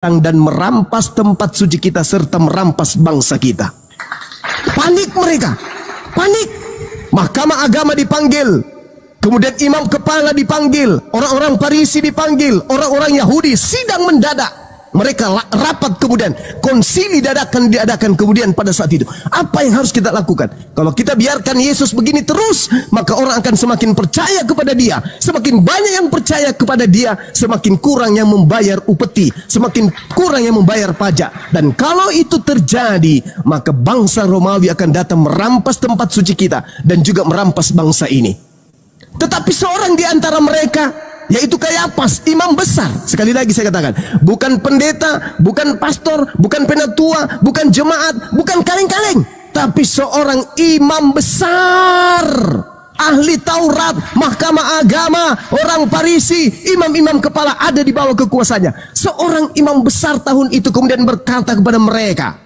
dan merampas tempat suci kita serta merampas bangsa kita. Panik mereka, panik. Mahkamah agama dipanggil, kemudian imam kepala dipanggil, orang-orang Farisi dipanggil, orang-orang Yahudi sidang mendadak. Mereka rapat, kemudian konsili dadakan diadakan kemudian pada saat itu. Apa yang harus kita lakukan? Kalau kita biarkan Yesus begini terus, maka orang akan semakin percaya kepada dia. Semakin banyak yang percaya kepada dia, semakin kurang yang membayar upeti, semakin kurang yang membayar pajak. Dan kalau itu terjadi, maka bangsa Romawi akan datang merampas tempat suci kita dan juga merampas bangsa ini. Tetapi seorang di antara mereka, yaitu Kayafas, imam besar. Sekali lagi saya katakan, bukan pendeta, bukan pastor, bukan penatua, bukan jemaat, bukan kaleng-kaleng, tapi seorang imam besar, ahli Taurat, mahkamah agama, orang Farisi, imam-imam kepala ada di bawah kekuasaannya. Seorang imam besar tahun itu kemudian berkata kepada mereka,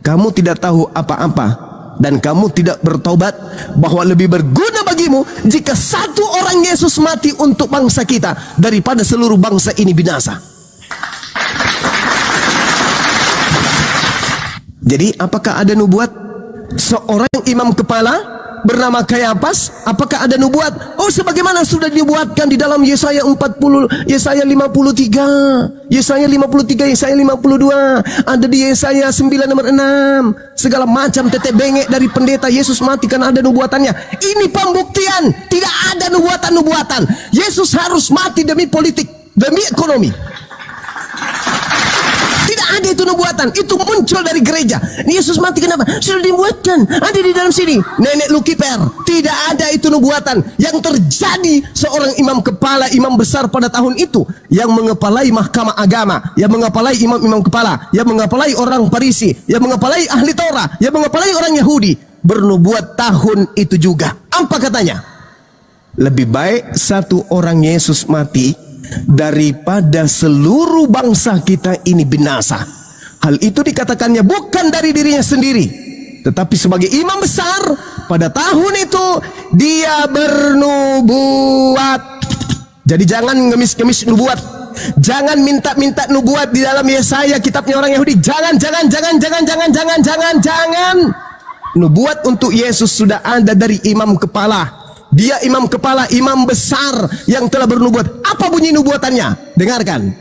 kamu tidak tahu apa-apa dan kamu tidak bertobat, bahwa lebih berguna bagimu jika satu orang Yesus mati untuk bangsa kita daripada seluruh bangsa ini binasa. Jadi apakah ada nubuat seorang imam kepala bernama Kayafas? Apakah ada nubuat? Oh, sebagaimana sudah dibuatkan di dalam Yesaya 40, Yesaya 53, Yesaya 53, Yesaya 52, ada di Yesaya 9 nomor 6. Segala macam tetek bengek dari pendeta Yesus mati karena ada nubuatannya. Ini pembuktian, tidak ada nubuatan-nubuatan. Yesus harus mati demi politik, demi ekonomi. Tidak ada itu nubuatan, itu muncul dari gereja. Yesus mati kenapa? Sudah dibuatkan, ada di dalam sini. Nenek Lukiper, tidak ada itu nubuatan. Yang terjadi, seorang imam kepala, imam besar pada tahun itu, yang mengepalai mahkamah agama, yang mengepalai imam-imam kepala, yang mengepalai orang Farisi, yang mengepalai ahli Taurat, yang mengepalai orang Yahudi, bernubuat tahun itu juga. Apa katanya? Lebih baik satu orang Yesus mati daripada seluruh bangsa kita ini binasa. Hal itu dikatakannya bukan dari dirinya sendiri, tetapi sebagai imam besar pada tahun itu dia bernubuat. Jadi jangan ngemis-ngemis nubuat, jangan minta-minta nubuat di dalam Yesaya, kitabnya orang Yahudi. Jangan. Nubuat untuk Yesus sudah ada dari imam kepala. Dia imam kepala, imam besar yang telah bernubuat. Apa bunyi nubuatannya? Dengarkan.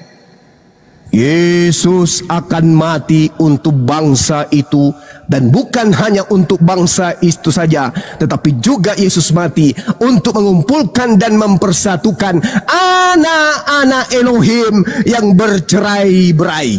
Yesus akan mati untuk bangsa itu, dan bukan hanya untuk bangsa itu saja, tetapi juga Yesus mati untuk mengumpulkan dan mempersatukan anak-anak Elohim yang bercerai-berai.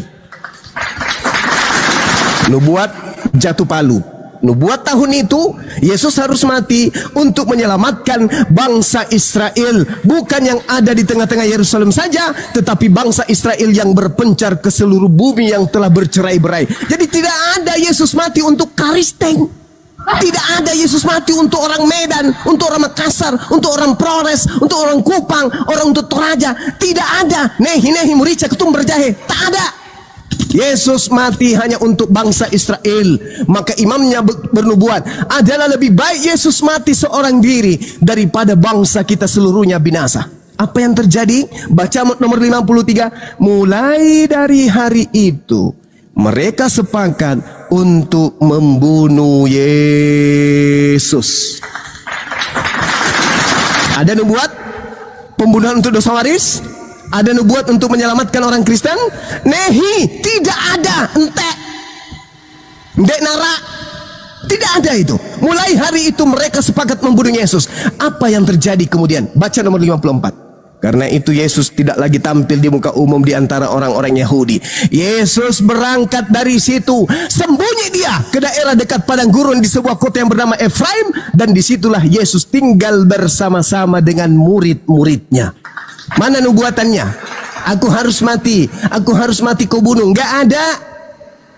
Nubuat jatuh palu. Nubuat tahun itu, Yesus harus mati untuk menyelamatkan bangsa Israel. Bukan yang ada di tengah-tengah Yerusalem saja, tetapi bangsa Israel yang berpencar ke seluruh bumi yang telah bercerai-berai. Jadi tidak ada Yesus mati untuk Karisteng. Tidak ada Yesus mati untuk orang Medan, untuk orang Makassar, untuk orang Flores, untuk orang Kupang, orang untuk Toraja. Tidak ada. Nehi Murica Ketum Berjahe. Tak ada. Yesus mati hanya untuk bangsa Israel. Maka imamnya bernubuat, adalah lebih baik Yesus mati seorang diri daripada bangsa kita seluruhnya binasa. Apa yang terjadi? Baca nomor 53. Mulai dari hari itu mereka sepakat untuk membunuh Yesus. Ada nubuat pembunuhan untuk dosa waris? Ada nubuat untuk menyelamatkan orang Kristen? Nehi, tidak ada. Ndek nara, tidak ada itu. Mulai hari itu mereka sepakat membunuh Yesus. Apa yang terjadi kemudian? Baca nomor 54. Karena itu Yesus tidak lagi tampil di muka umum di antara orang-orang Yahudi. Yesus berangkat dari situ, sembunyi dia ke daerah dekat padang gurun di sebuah kota yang bernama Efraim, dan disitulah Yesus tinggal bersama-sama dengan murid-muridnya. Mana nubuatannya? Aku harus mati kau bunuh. Enggak ada.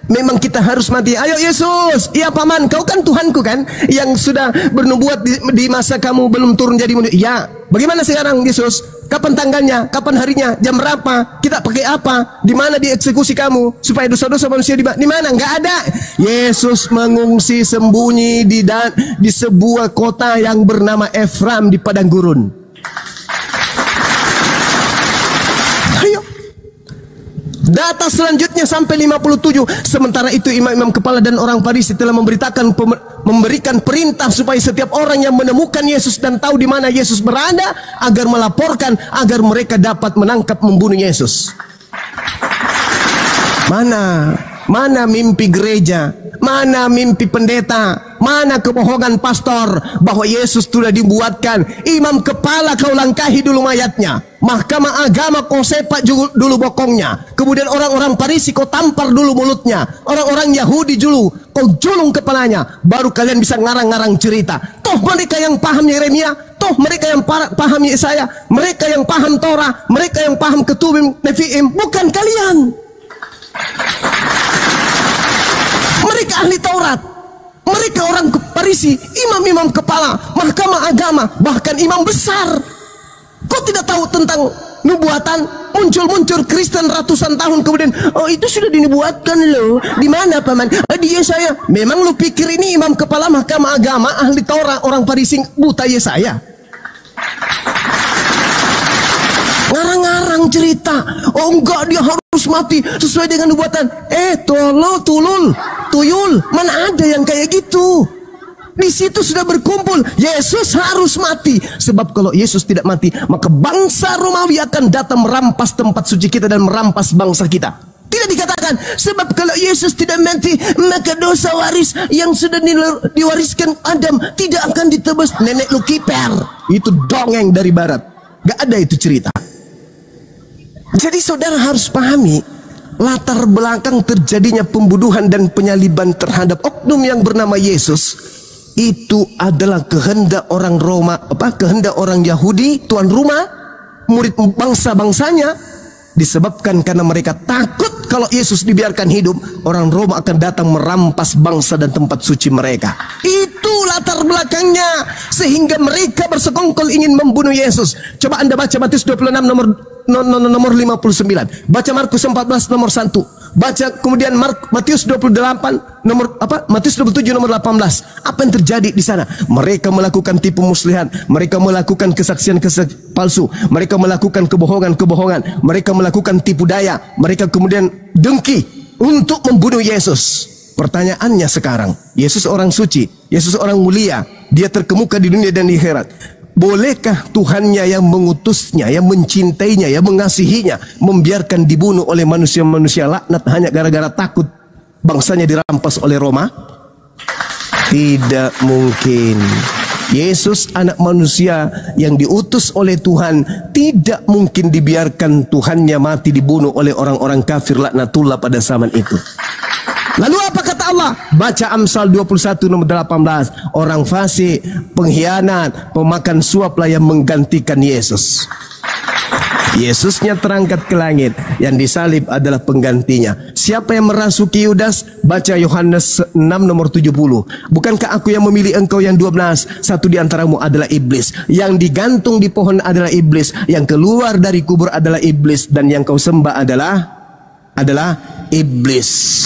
Memang kita harus mati. Ayo Yesus, iya paman, kau kan Tuhanku kan, yang sudah bernubuat di masa kamu belum turun jadi manusia. Ya, bagaimana sekarang Yesus? Kapan tanggalnya? Kapan harinya? Jam berapa? Kita pakai apa? Di mana dieksekusi kamu? Supaya dosa-dosa manusia di mana? Enggak ada. Yesus mengungsi sembunyi di sebuah kota yang bernama Efraim di padang gurun. Data selanjutnya sampai 57. Sementara itu imam-imam kepala dan orang Farisi telah memberikan perintah supaya setiap orang yang menemukan Yesus dan tahu di mana Yesus berada agar melaporkan, agar mereka dapat menangkap membunuh Yesus. Mana mimpi gereja? Mana mimpi pendeta? Mana kebohongan pastor bahwa Yesus sudah dibuatkan? Imam kepala kau langkahi dulu mayatnya. Mahkamah agama kau sepak dulu bokongnya. Kemudian orang-orang Farisi kau tampar dulu mulutnya. Orang-orang Yahudi dulu kau julung kepalanya. Baru kalian bisa ngarang-ngarang cerita. Toh mereka yang paham Yeremia, toh mereka yang paham Yesaya, mereka yang paham Torah, mereka yang paham Ketubim, Nefiim, bukan kalian. Mereka ahli Taurat, mereka orang Farisi, imam-imam kepala, mahkamah agama, bahkan imam besar. Kau tidak tahu tentang nubuatan? Muncul Kristen ratusan tahun kemudian, oh itu sudah dinubuatkan loh. Di mana paman? Di Yesaya. Memang lu pikir ini imam kepala mahkamah agama, ahli Taurat, orang Farisi buta Yesaya? Ngarang-ngarang cerita. Oh enggak, dia harus mati sesuai dengan nubuatan. Tuyul, mana ada yang kayak gitu? Di situ sudah berkumpul, Yesus harus mati. Sebab kalau Yesus tidak mati, maka bangsa Romawi akan datang merampas tempat suci kita dan merampas bangsa kita. Tidak dikatakan, sebab kalau Yesus tidak mati, maka dosa waris yang sudah diwariskan Adam tidak akan ditebus. Nenek lu kiper. Itu dongeng dari barat. Gak ada itu cerita. Jadi saudara harus pahami latar belakang terjadinya pembunuhan dan penyaliban terhadap oknum yang bernama Yesus. Itu adalah kehendak orang Roma, kehendak orang Yahudi, tuan rumah, murid bangsa-bangsanya. Disebabkan karena mereka takut kalau Yesus dibiarkan hidup, orang Roma akan datang merampas bangsa dan tempat suci mereka. Itu latar belakangnya, sehingga mereka bersekongkol ingin membunuh Yesus. Coba Anda baca Matius 26 nomor 59, baca Markus 14 nomor 1, baca kemudian Matius 28 nomor Matius 27 nomor 18. Apa yang terjadi di sana? Mereka melakukan tipu muslihat, mereka melakukan kesaksian palsu, mereka melakukan kebohongan, mereka melakukan tipu daya, mereka kemudian dengki untuk membunuh Yesus. Pertanyaannya sekarang, Yesus orang suci, Yesus orang mulia, dia terkemuka di dunia dan di akhirat. Bolehkah Tuhannya yang mengutusnya, yang mencintainya, yang mengasihinya, membiarkan dibunuh oleh manusia-manusia laknat hanya gara-gara takut bangsanya dirampas oleh Roma? Tidak mungkin. Yesus anak manusia yang diutus oleh Tuhan, tidak mungkin dibiarkan Tuhannya mati dibunuh oleh orang-orang kafir laknatullah pada zaman itu. Lalu apa kata Allah? Baca Amsal 21 nomor 18. Orang fasik, pengkhianat, pemakan suaplah yang menggantikan Yesus. Yesusnya terangkat ke langit, yang disalib adalah penggantinya. Siapa yang merasuki Yudas? Baca Yohanes 6 nomor 70. Bukankah aku yang memilih engkau yang 12? Satu di antaramu adalah iblis. Yang digantung di pohon adalah iblis. Yang keluar dari kubur adalah iblis. Dan yang kau sembah adalah iblis.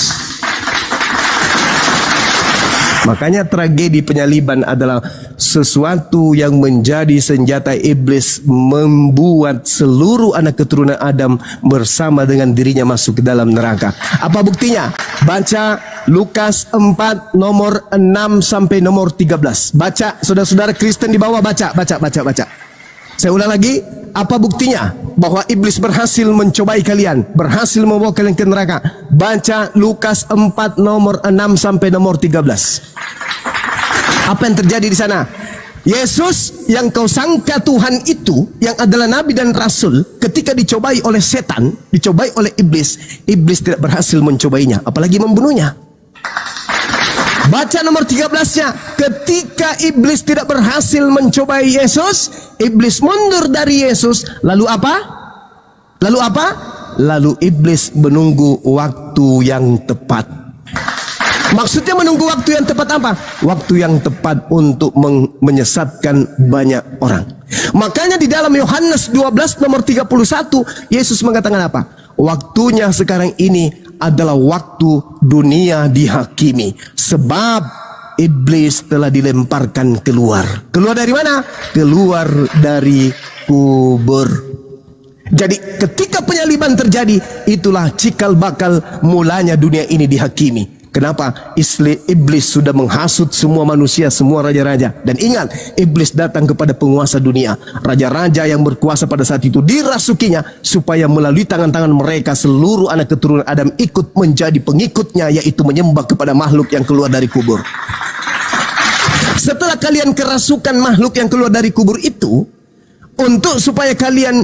Makanya tragedi penyaliban adalah sesuatu yang menjadi senjata iblis, membuat seluruh anak keturunan Adam bersama dengan dirinya masuk ke dalam neraka. Apa buktinya? Baca Lukas 4 nomor 6 sampai nomor 13. Baca, saudara-saudara Kristen di bawah, baca. Saya ulang lagi, apa buktinya bahwa iblis berhasil mencobai kalian, berhasil membawa kalian ke neraka? Baca Lukas 4 nomor 6 sampai nomor 13. Apa yang terjadi di sana? Yesus yang kau sangka Tuhan itu, yang adalah nabi dan rasul, ketika dicobai oleh setan, dicobai oleh iblis, iblis tidak berhasil mencobainya, apalagi membunuhnya. Baca nomor 13-nya. Ketika iblis tidak berhasil mencobai Yesus, iblis mundur dari Yesus. Lalu apa? Lalu iblis menunggu waktu yang tepat. Maksudnya menunggu waktu yang tepat apa? Waktu yang tepat untuk menyesatkan banyak orang. Makanya di dalam Yohanes 12 nomor 31, Yesus mengatakan apa? Waktunya sekarang ini adalah waktu dunia dihakimi. Sebab iblis telah dilemparkan keluar. Keluar dari mana? Keluar dari kubur. Jadi ketika penyaliban terjadi, itulah cikal bakal mulanya dunia ini dihakimi. Kenapa? Iblis sudah menghasut semua manusia, semua raja-raja. Dan ingat, iblis datang kepada penguasa dunia. Raja-raja yang berkuasa pada saat itu dirasukinya supaya melalui tangan-tangan mereka seluruh anak keturunan Adam ikut menjadi pengikutnya, yaitu menyembah kepada makhluk yang keluar dari kubur. Setelah kalian kerasukan makhluk yang keluar dari kubur itu, untuk supaya kalian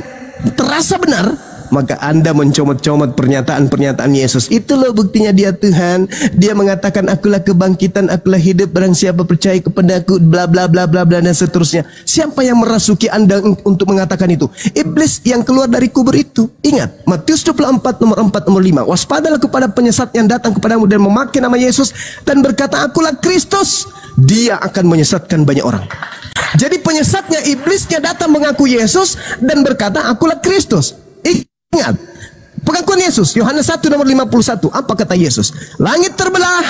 terasa benar, maka Anda mencomot-comot pernyataan-pernyataan Yesus. Itu loh buktinya dia Tuhan. Dia mengatakan akulah kebangkitan, akulah hidup, barang siapa percaya kepada aku, bla bla bla bla bla dan seterusnya. Siapa yang merasuki Anda untuk mengatakan itu? Iblis yang keluar dari kubur itu. Ingat, Matius 24 nomor 4 nomor 5. Waspadalah kepada penyesat yang datang kepadamu dan memakai nama Yesus dan berkata akulah Kristus. Dia akan menyesatkan banyak orang. Jadi penyesatnya, iblisnya datang mengaku Yesus dan berkata akulah Kristus. Ingat, pengakuan Yesus, Yohanes 1 nomor 51. Apa kata Yesus? Langit terbelah,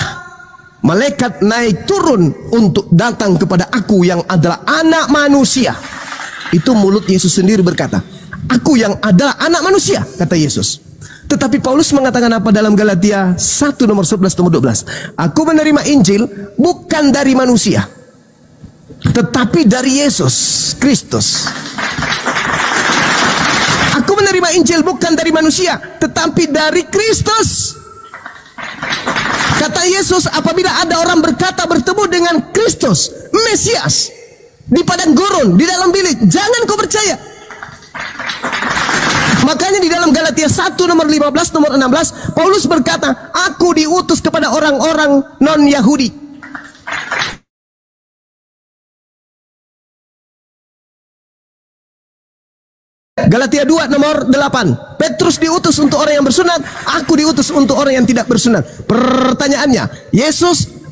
malaikat naik turun untuk datang kepada aku yang adalah anak manusia. Itu mulut Yesus sendiri berkata, aku yang adalah anak manusia, kata Yesus. Tetapi Paulus mengatakan apa dalam Galatia 1 nomor 11 nomor 12? Aku menerima Injil bukan dari manusia, tetapi dari Yesus Kristus. Aku menerima Injil bukan dari manusia, tetapi dari Kristus. Kata Yesus, apabila ada orang berkata bertemu dengan Kristus, Mesias, di padang gurun, di dalam bilik, jangan kau percaya. Makanya di dalam Galatia 1 nomor 15 nomor 16, Paulus berkata, aku diutus kepada orang-orang non-Yahudi. Galatia 2 nomor 8, Petrus diutus untuk orang yang bersunat, aku diutus untuk orang yang tidak bersunat. Pertanyaannya,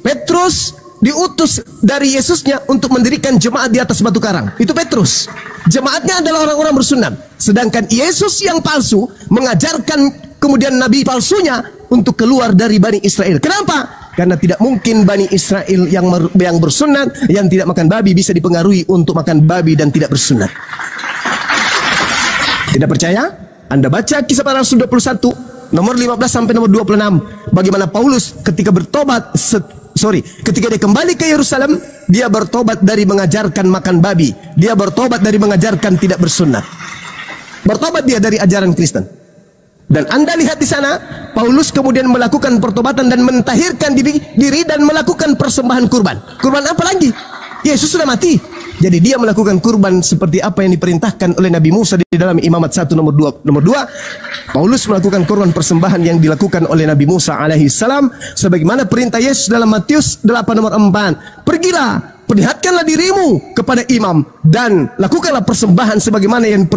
Petrus diutus dari Yesusnya untuk mendirikan jemaat di atas batu karang. Itu Petrus. Jemaatnya adalah orang-orang bersunat. Sedangkan Yesus yang palsu mengajarkan kemudian nabi palsunya untuk keluar dari Bani Israel. Kenapa? Karena tidak mungkin Bani Israel yang bersunat, yang tidak makan babi bisa dipengaruhi untuk makan babi dan tidak bersunat. Tidak percaya? Anda baca Kisah Para Rasul 21 nomor 15 sampai nomor 26. Bagaimana Paulus ketika bertobat, ketika dia kembali ke Yerusalem, dia bertobat dari mengajarkan makan babi. Dia bertobat dari mengajarkan tidak bersunat. Bertobat dia dari ajaran Kristen. Dan Anda lihat di sana, Paulus kemudian melakukan pertobatan dan mentahirkan diri dan melakukan persembahan kurban. Kurban apa lagi? Yesus sudah mati. Jadi dia melakukan kurban seperti apa yang diperintahkan oleh Nabi Musa di dalam Imamat 1 nomor 2. Nomor 2, Paulus melakukan kurban persembahan yang dilakukan oleh Nabi Musa alaihi salam sebagaimana perintah Yesus dalam Matius 8 nomor 4. Pergilah, perlihatkanlah dirimu kepada imam dan lakukanlah persembahan sebagaimana yang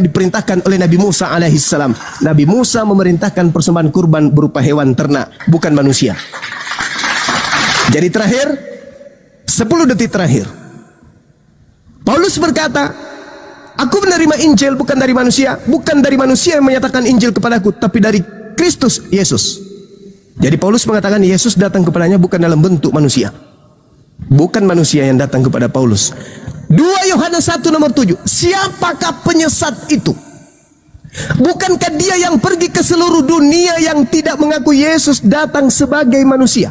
diperintahkan oleh Nabi Musa alaihi salam. Nabi Musa memerintahkan persembahan kurban berupa hewan ternak, bukan manusia. Jadi terakhir, 10 detik terakhir, Paulus berkata, aku menerima Injil bukan dari manusia, bukan dari manusia yang menyatakan Injil kepadaku, tapi dari Kristus Yesus. Jadi Paulus mengatakan Yesus datang kepadanya bukan dalam bentuk manusia. Bukan manusia yang datang kepada Paulus. 2 Yohanes 1 nomor 7. Siapakah penyesat itu? Bukankah dia yang pergi ke seluruh dunia yang tidak mengaku Yesus datang sebagai manusia?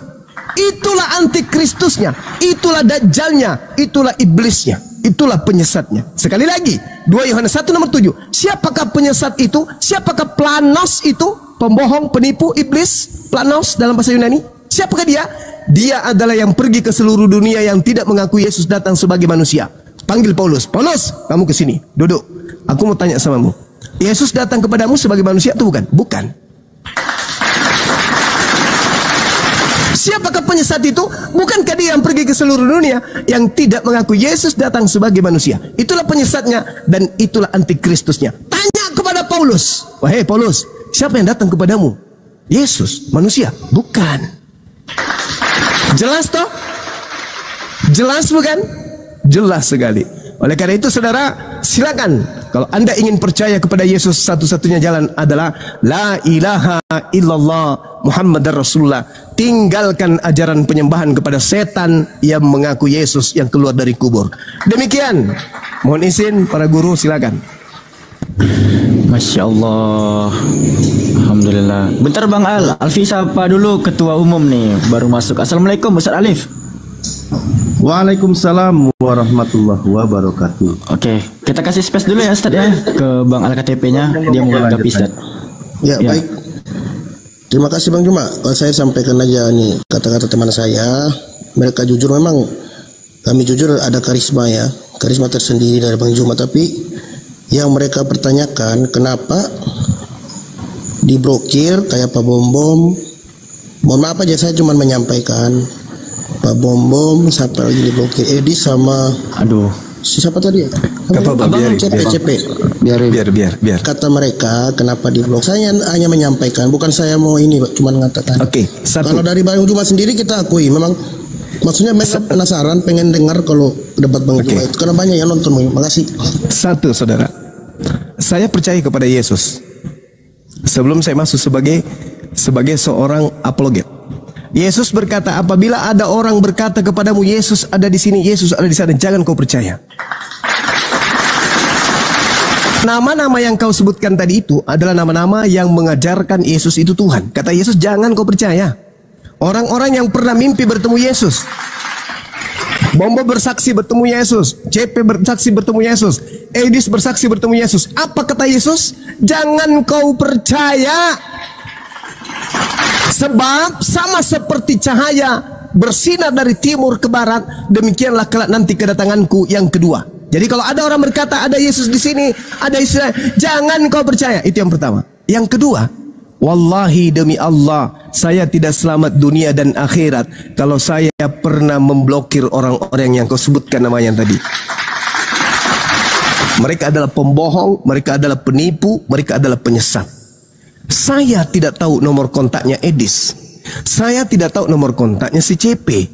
Itulah antikristusnya, itulah dajjalnya, itulah iblisnya. Itulah penyesatnya. Sekali lagi, 2 Yohanes 1 nomor 7. Siapakah penyesat itu? Siapakah planos itu? Pembohong, penipu, iblis, planos dalam bahasa Yunani. Siapakah dia? Dia adalah yang pergi ke seluruh dunia yang tidak mengaku Yesus datang sebagai manusia. Panggil Paulus. Paulus, kamu ke sini. Duduk. Aku mau tanya samamu. Yesus datang kepadamu sebagai manusia atau bukan? Bukan. Siapakah penyesat itu? Bukankah dia yang pergi ke seluruh dunia yang tidak mengaku Yesus datang sebagai manusia? Itulah penyesatnya dan itulah antikristusnya. Tanya kepada Paulus. Wahai Paulus, siapa yang datang kepadamu? Yesus, manusia? Bukan. Jelas toh? Jelas bukan? Jelas sekali. Oleh karena itu saudara, silakan. Kalau Anda ingin percaya kepada Yesus, satu-satunya jalan adalah La ilaha illallah Muhammadar Rasulullah. Tinggalkan ajaran penyembahan kepada setan yang mengaku Yesus yang keluar dari kubur. Demikian. Mohon izin para guru, silakan. Masya Allah. Alhamdulillah. Bentar Bang Alfi sapa dulu ketua umum nih, baru masuk. Assalamualaikum Ustaz Alif. Waalaikumsalam warahmatullahi wabarakatuh. Oke, kita kasih space dulu ya Ustaz ya ke Bang Al-KTP-nya, dia mau menanggapi Ustaz. Ya, baik. Terima kasih Bang Juma. Saya sampaikan aja nih kata-kata teman saya. Mereka jujur, memang kami jujur ada karisma ya, karisma tersendiri dari Bang Juma. Tapi yang mereka pertanyakan kenapa diblokir kayak Pak Bom. Mohon maaf aja, saya cuma menyampaikan Pak Bom siapa lagi diblokir, Edi sama siapa tadi ya? CP. Biar. Kata mereka kenapa diblok? Saya hanya menyampaikan, bukan saya mau ini, cuma mengatakan. Oke, kalau dari Bang Juma sendiri kita akui memang maksudnya mereka penasaran, pengen dengar kalau debat Bang Juma itu karena banyak yang nonton. Makasih. Satu, saudara, saya percaya kepada Yesus sebelum saya masuk sebagai seorang apologet. Yesus berkata, apabila ada orang berkata kepadamu Yesus ada di sini, Yesus ada di sana, jangan kau percaya. Nama-nama yang kau sebutkan tadi itu adalah nama-nama yang mengajarkan Yesus itu Tuhan. Kata Yesus, jangan kau percaya. Orang-orang yang pernah mimpi bertemu Yesus, Bombo bersaksi bertemu Yesus, CP bersaksi bertemu Yesus, Edis bersaksi bertemu Yesus. Apa kata Yesus? Jangan kau percaya. Sebab sama seperti cahaya bersinar dari timur ke barat, demikianlah kelak nanti kedatanganku yang kedua. Jadi kalau ada orang berkata ada Yesus di sini, ada Yesus, jangan kau percaya. Itu yang pertama. Yang kedua, wallahi demi Allah, saya tidak selamat dunia dan akhirat kalau saya pernah memblokir orang-orang yang kau sebutkan namanya tadi. Mereka adalah pembohong, mereka adalah penipu, mereka adalah penyesat. Saya tidak tahu nomor kontaknya Edis, saya tidak tahu nomor kontaknya si CP,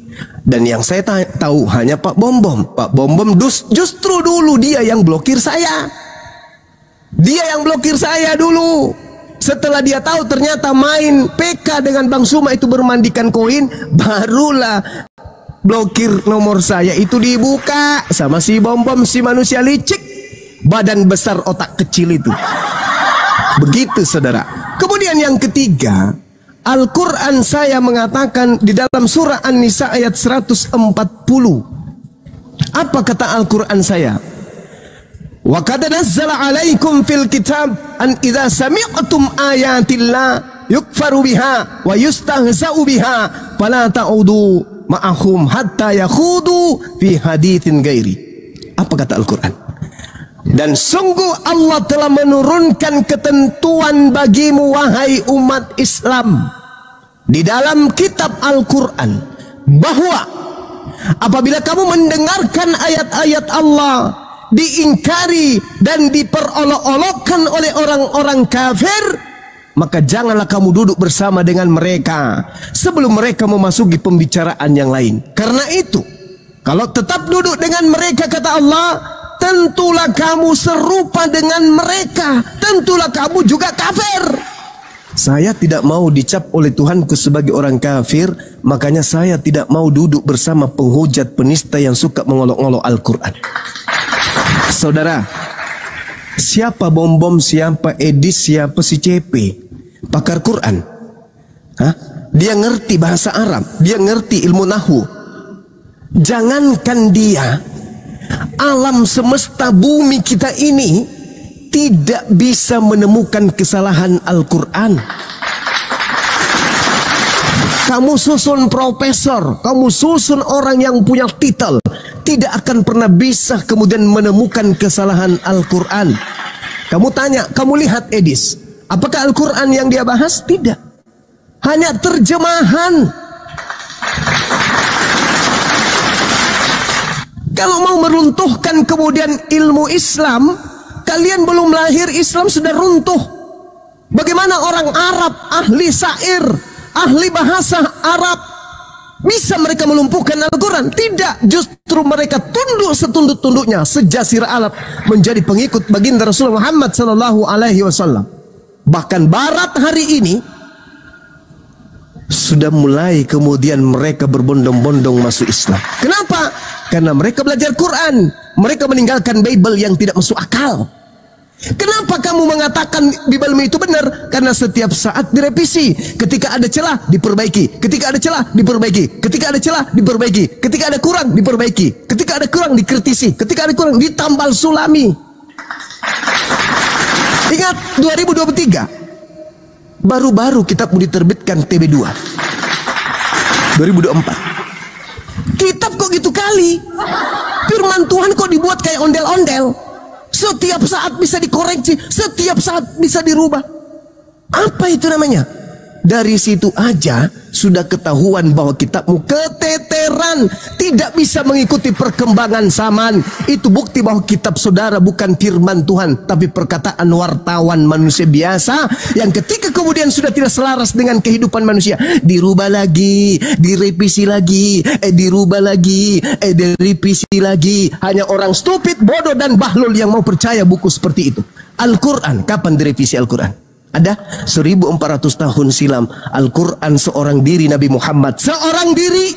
dan yang saya tahu hanya Pak Bom. Pak Bom justru dulu dia yang blokir saya. Dia yang blokir saya dulu. Setelah dia tahu ternyata main PK dengan Bang Suma itu bermandikan koin, barulah blokir nomor saya itu dibuka sama si Bom, si manusia licik, badan besar otak kecil itu. Begitu saudara. Kemudian yang ketiga, Al-Quran saya mengatakan di dalam surah An-Nisa ayat 140. Apa kata Al-Quran saya? Wa qad nazzala 'alaikum fil kitab an idza sami'tum ayatillah yukfaru biha wa yustahza'u biha fala ta'udu ma'ahum hatta yakhudu fi haditsin ghairi. Apa kata Al-Quran? Dan sungguh Allah telah menurunkan ketentuan bagimu wahai umat Islam di dalam kitab Al-Quran, bahwa apabila kamu mendengarkan ayat-ayat Allah diingkari dan diperolok-olokkan oleh orang-orang kafir, maka janganlah kamu duduk bersama dengan mereka sebelum mereka memasuki pembicaraan yang lain. Karena itu, kalau tetap duduk dengan mereka, kata Allah, tentulah kamu serupa dengan mereka, tentulah kamu juga kafir. Saya tidak mau dicap oleh Tuhanku sebagai orang kafir, makanya saya tidak mau duduk bersama penghujat penista yang suka mengolok-olok Al-Quran. Saudara, siapa Bom, siapa Edis, siapa si CP? Pakar Quran. Dia ngerti bahasa Arab, dia ngerti ilmu nahu. Jangankan dia, alam semesta bumi kita ini tidak bisa menemukan kesalahan Al-Quran. Kamu susun profesor, kamu susun orang yang punya titel, tidak akan pernah bisa kemudian menemukan kesalahan Al-Quran. Kamu tanya, kamu lihat Edis, apakah Al-Quran yang dia bahas? Tidak, hanya terjemahan. Kalau mau meruntuhkan kemudian ilmu Islam, kalian belum lahir Islam sudah runtuh. Bagaimana orang Arab, ahli syair, ahli bahasa Arab, bisa mereka melumpuhkan Al-Quran? Tidak, justru mereka tunduk setunduk-tunduknya sejazirah Arab menjadi pengikut baginda Rasulullah Muhammad SAW. Bahkan Barat hari ini sudah mulai kemudian mereka berbondong-bondong masuk Islam. Kenapa? Karena mereka belajar Quran, mereka meninggalkan Bible yang tidak masuk akal. Kenapa kamu mengatakan Bibalmu itu benar? Karena setiap saat direvisi. Ketika ada celah, diperbaiki. Ketika ada celah, diperbaiki. Ketika ada celah, diperbaiki. Ketika ada kurang, diperbaiki. Ketika ada kurang, dikritisi. Ketika ada kurang, ditambal sulami. Ingat 2023 baru-baru kitabmu diterbitkan TB2 2024. Kitab kok gitu kali. Firman Tuhan kok dibuat kayak ondel-ondel. Setiap saat bisa dikoreksi, setiap saat bisa dirubah. Apa itu namanya? Dari situ aja sudah ketahuan bahwa kitabmu keteteran, tidak bisa mengikuti perkembangan zaman. Itu bukti bahwa kitab saudara bukan firman Tuhan, tapi perkataan wartawan manusia biasa yang ketika kemudian sudah tidak selaras dengan kehidupan manusia, dirubah lagi, direvisi lagi, dirubah lagi, direvisi lagi. Hanya orang stupid, bodoh dan bahlul yang mau percaya buku seperti itu. Al-Quran, kapan direvisi Al-Quran? Ada 1400 tahun silam Al-Quran seorang diri Nabi Muhammad, seorang diri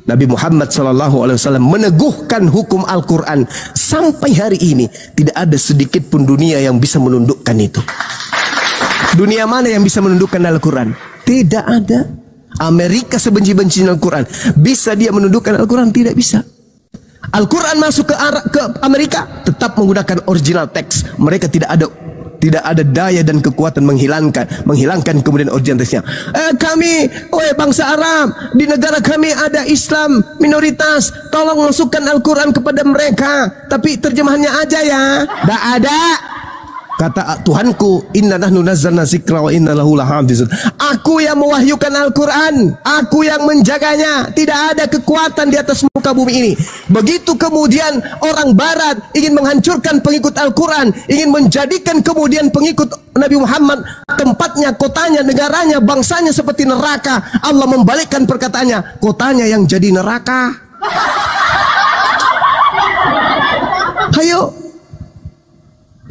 Nabi Muhammad SAW meneguhkan hukum Al-Quran. Sampai hari ini tidak ada sedikit pun dunia yang bisa menundukkan itu. Dunia mana yang bisa menundukkan Al-Quran? Tidak ada. Amerika sebenci-bencinya Al-Quran, bisa dia menundukkan Al-Quan? Tidak bisa. Al-Quran masuk ke Amerika tetap menggunakan original teks. Mereka tidak ada daya dan kekuatan menghilangkan kemudian original teksnya. Kami, bangsa Arab, di negara kami ada Islam minoritas, tolong masukkan Al-Quran kepada mereka, tapi terjemahannya aja ya. Tidak ada. Kata Tuhanku, inna nahnu nazzalna dzikra wa inna lahu lahafizun. Aku yang mewahyukan Al-Quran, aku yang menjaganya. Tidak ada kekuatan di atas muka bumi ini. Begitu kemudian orang barat ingin menghancurkan pengikut Al-Quran, ingin menjadikan kemudian pengikut Nabi Muhammad tempatnya, kotanya, negaranya, bangsanya seperti neraka, Allah membalikkan perkataannya, kotanya yang jadi neraka. Ayo.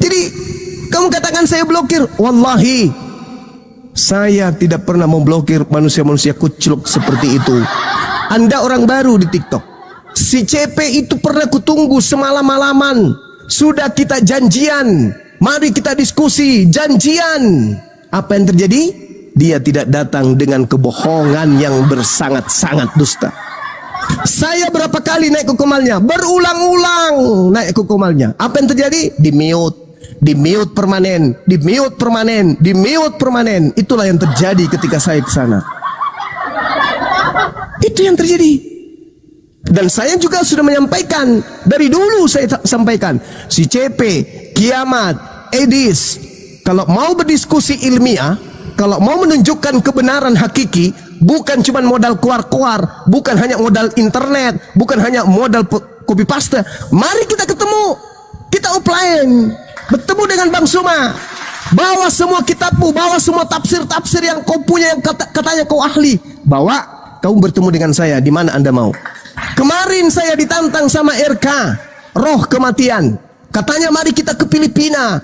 Jadi kamu katakan saya blokir. Wallahi, saya tidak pernah memblokir manusia-manusia kucluk seperti itu. Anda orang baru di TikTok. Si CP itu pernah kutunggu semalam-malaman. Sudah kita janjian, mari kita diskusi, janjian. Apa yang terjadi? Dia tidak datang dengan kebohongan yang bersangat-sangat dusta. Saya berapa kali naik ke komalnya, berulang-ulang naik ke komalnya. Apa yang terjadi? Di mute permanen, di mute permanen, di mute permanen. Itulah yang terjadi ketika saya ke sana. Itu yang terjadi. Dan saya juga sudah menyampaikan dari dulu, saya sampaikan, si CP, Kiamat, Edis, kalau mau berdiskusi ilmiah, kalau mau menunjukkan kebenaran hakiki, bukan cuma modal keluar-keluar, bukan hanya modal internet, bukan hanya modal copy paste. Mari kita ketemu, kita offline. Bertemu dengan Bang Suma, bawa semua kitabmu, bawa semua tafsir-tafsir yang kau punya, yang katanya kau ahli, bawa, kau bertemu dengan saya di mana Anda mau. Kemarin saya ditantang sama RK, roh kematian, katanya mari kita ke Filipina,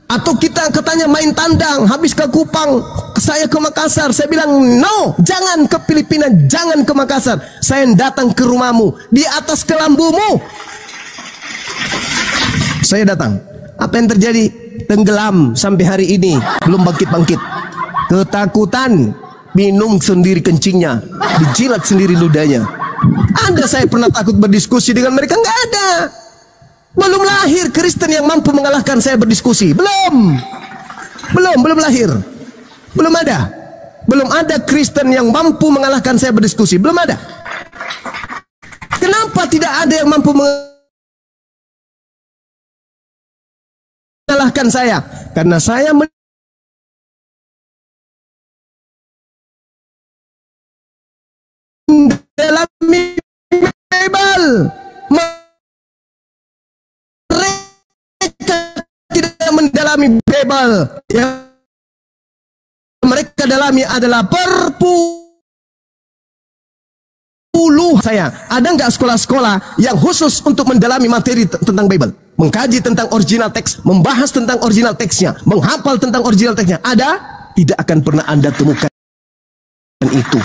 atau kita katanya main tandang, habis ke Kupang, saya ke Makassar. Saya bilang no, jangan ke Filipina, jangan ke Makassar, saya datang ke rumahmu, di atas kelambumu saya datang. Apa yang terjadi? Tenggelam sampai hari ini, belum bangkit-bangkit. Ketakutan, minum sendiri kencingnya, dijilat sendiri ludahnya. Ada saya pernah takut berdiskusi dengan mereka? Nggak ada. Belum lahir Kristen yang mampu mengalahkan saya berdiskusi. Belum lahir. Belum ada Kristen yang mampu mengalahkan saya berdiskusi. Belum ada. Kenapa tidak ada yang mampu mengalahkan saya? Karena saya mendalami Bible. Mereka tidak mendalami Bible. Yang mereka dalami adalah saya. Ada nggak sekolah-sekolah yang khusus untuk mendalami materi tentang Bible? Mengkaji tentang original teks, membahas tentang original teksnya, menghafal tentang original teksnya. Ada? Tidak akan pernah Anda temukan itu.